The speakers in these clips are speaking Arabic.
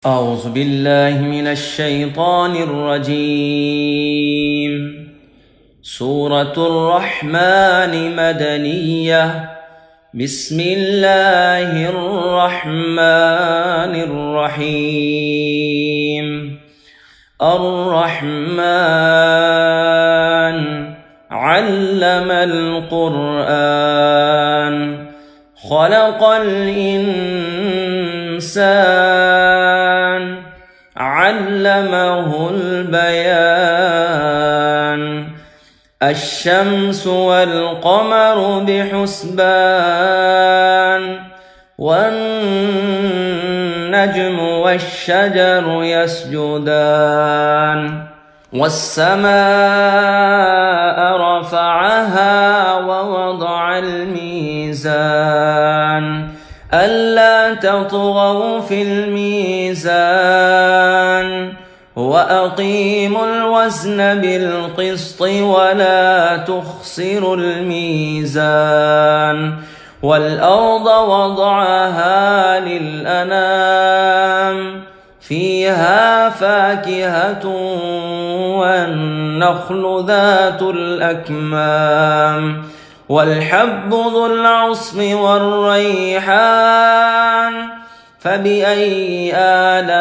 أعوذ بالله من الشيطان الرجيم. سورة الرحمن مدنية. بسم الله الرحمن الرحيم. الرحمن علم القرآن خلق الإنسان علمه البيان. الشمس والقمر بحسبان والنجم والشجر يسجدان. والسماء رفعها ووضع الميزان ألا تطغوا في الميزان وأقيموا الوزن بالقسط ولا تخسروا الميزان. والأرض وضعها للأنام فيها فاكهة والنخل ذات الأكمام والحب ذو العصف والريحان. فبأي آلاء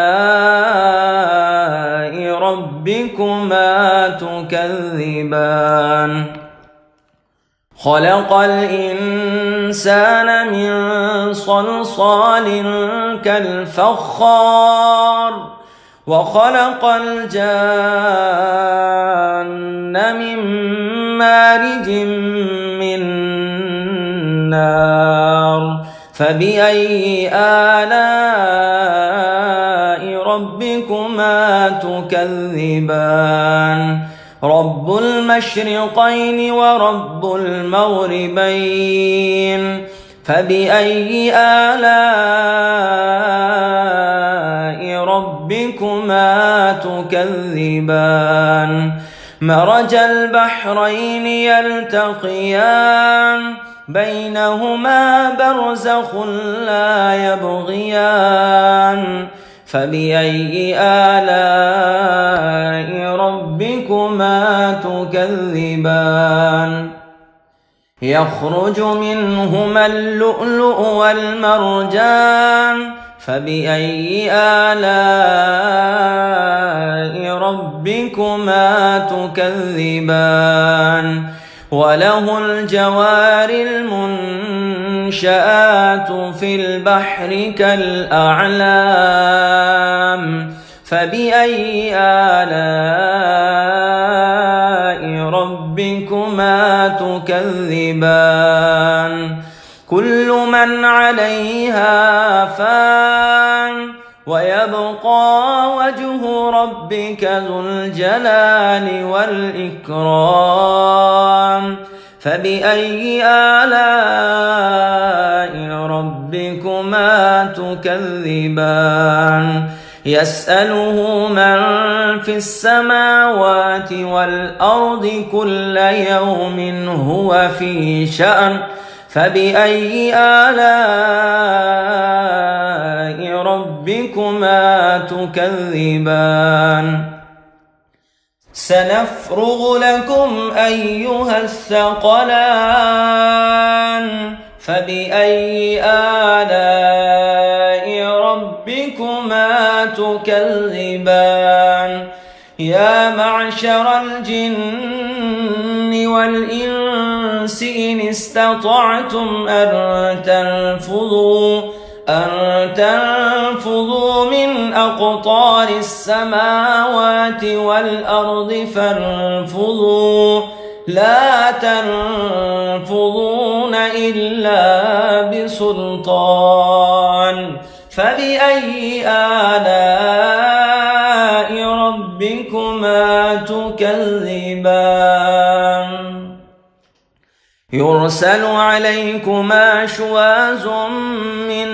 ربكما تكذبان؟ خلق الإنسان من صلصال كالفخار وخلق الجان من مارج من نار. فبأي آلاء ربكما تكذبان؟ رب المشرقين ورب المغربين. فبأي آلاء ربكما تكذبان؟ مرج البحرين يلتقيان بينهما برزخ لا يبغيان. فبأي آلاء ربكما تكذبان؟ يخرج منهما اللؤلؤ والمرجان. فبأي آلاء ربكما تكذبان؟ وله الجوار المنشآت في البحر كالأعلام. فبأي آلاء ربكما تكذبان؟ كل من عليها فان ويبقى وجه ربك ذو الجلال والإكرام. فبأي آلاء ربكما تكذبان؟ يسأله من في السماوات والأرض كل يوم هو في شأن. فبأي آلاء ربكما تكذبان؟ سنفرغ لكم أيها الثقلان. فبأي آلاء ربكما تكذبان؟ يا معشر الجن والإنس إن استطعتم أن تنفذوا من أقطار السماوات والأرض فانفذوا لا تنفذون إلا بسلطان. فبأي آلاء ربكما تكذبان؟ يرسل عليكما شواظ من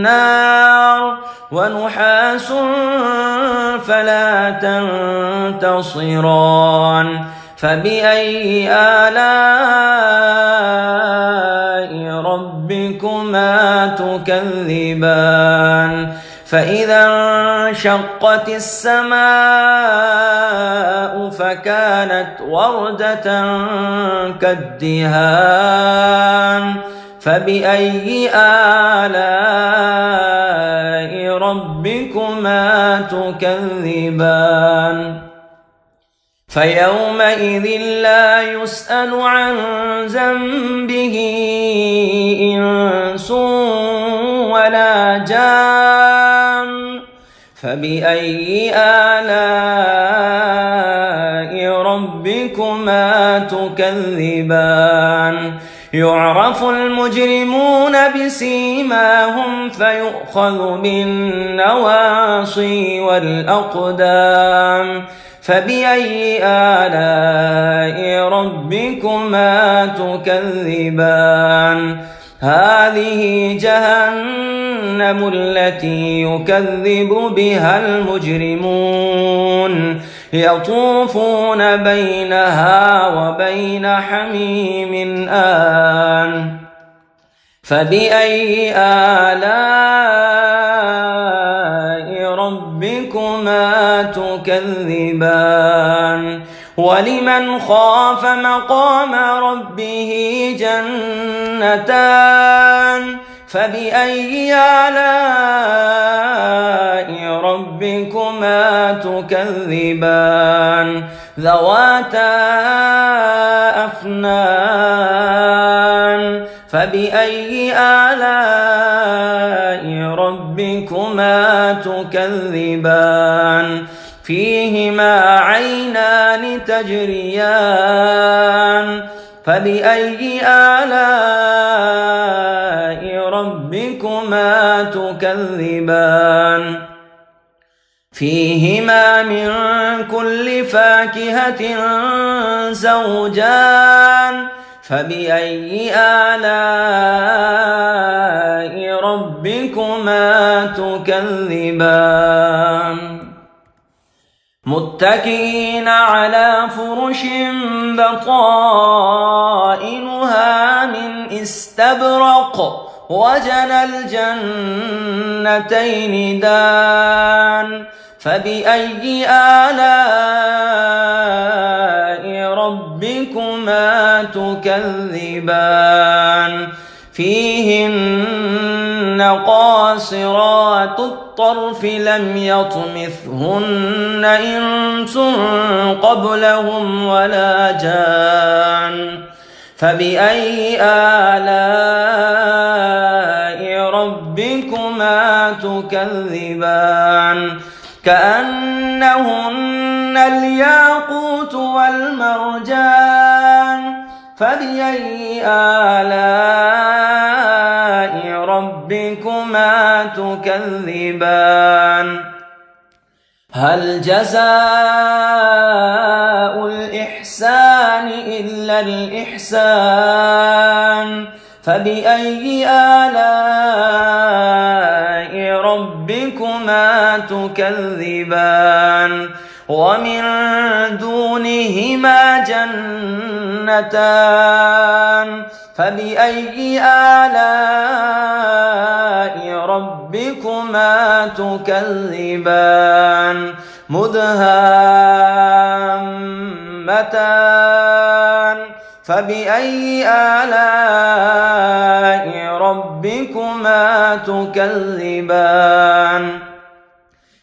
نار ونحاس فلا تنتصران. فبأي آلاء ربكما تكذبان؟ فإذا انشقت السماء فكانت وردة كالدهان فبأي آلاء ربكما تكذبان فيومئذ لا يسأل عن ذنبه إنس ولا جان فبأي آلاء ربكما تكذبان يعرف المجرمون بسيماهم فيؤخذ بالنواصي والأقدام فبأي آلاء ربكما تكذبان هذه جهنم التي يكذب بها المجرمون يطوفون بينها وبين حميم آن فبأي آلاء ربكما تكذبان ولمن خاف مقام ربه جنتان فبأي آلاء ربكما تكذبان ذواتا أفنان فبأي آلاء ربكما تكذبان فيهما عينان تجريان فبأي آلاء ربكما تكذبان فيهما من كل فاكهة زوجان فبأي آلاء ربكما تكذبان متكئين على فرش بطائنها من استبرق وجنى الجنتين دان فبأي آلاء ربكما تكذبان فيهن قاصرات الطرف لم يطمثهن إنس قبلهم ولا جان فبأي آلاء ربكما تكذبان كأنهن الياقوت والمرجان فبأي آلاء ربكما تكذبان هل جزاء الإحسان إلا الإحسان فبأي آلاء ربكما تكذبان ومن دونهما جنتان فبأي آلاء ربكما تكذبان مدهامتان فبأي آلاء ربكما تكذبان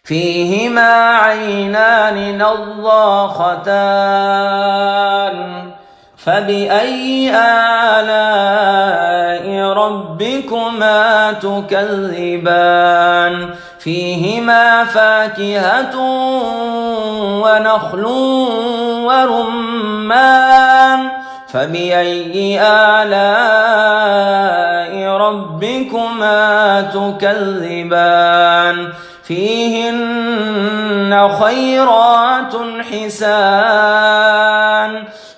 فيهما عينان نضاختان فبأي آلاء ربكما تكذبان فيهما فاكهة ونخل ورمان فبأي آلاء ربكما تكذبان فيهن خيرات حسان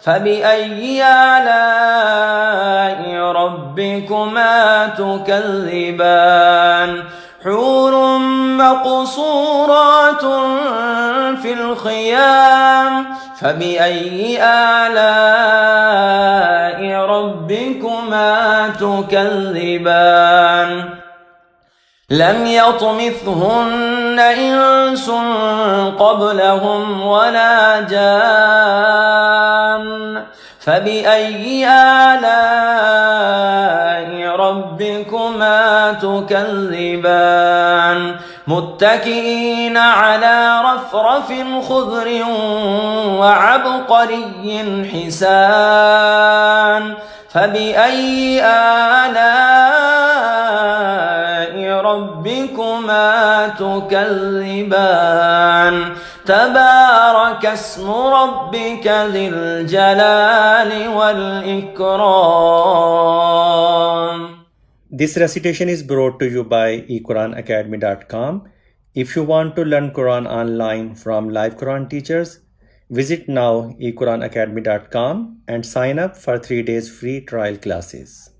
فبأي آلاء ربكما تكذبان حور مقصورات في الخيام فبأي آلاء ربكما تكذبان لم يطمثهن إنس قبلهم ولا جان فبأي آلاء ربكما تكذبان متكئين على رفرف خضر وعبقري حسان فبأي آلاء ربكما تكذبان تبارك اسم ربك ذي الجلال والإكرام. This recitation is brought to you by eQuranAcademy.com. If you want to learn Quran online from live Quran teachers, visit now eQuranAcademy.com and sign up for 3 days free trial classes.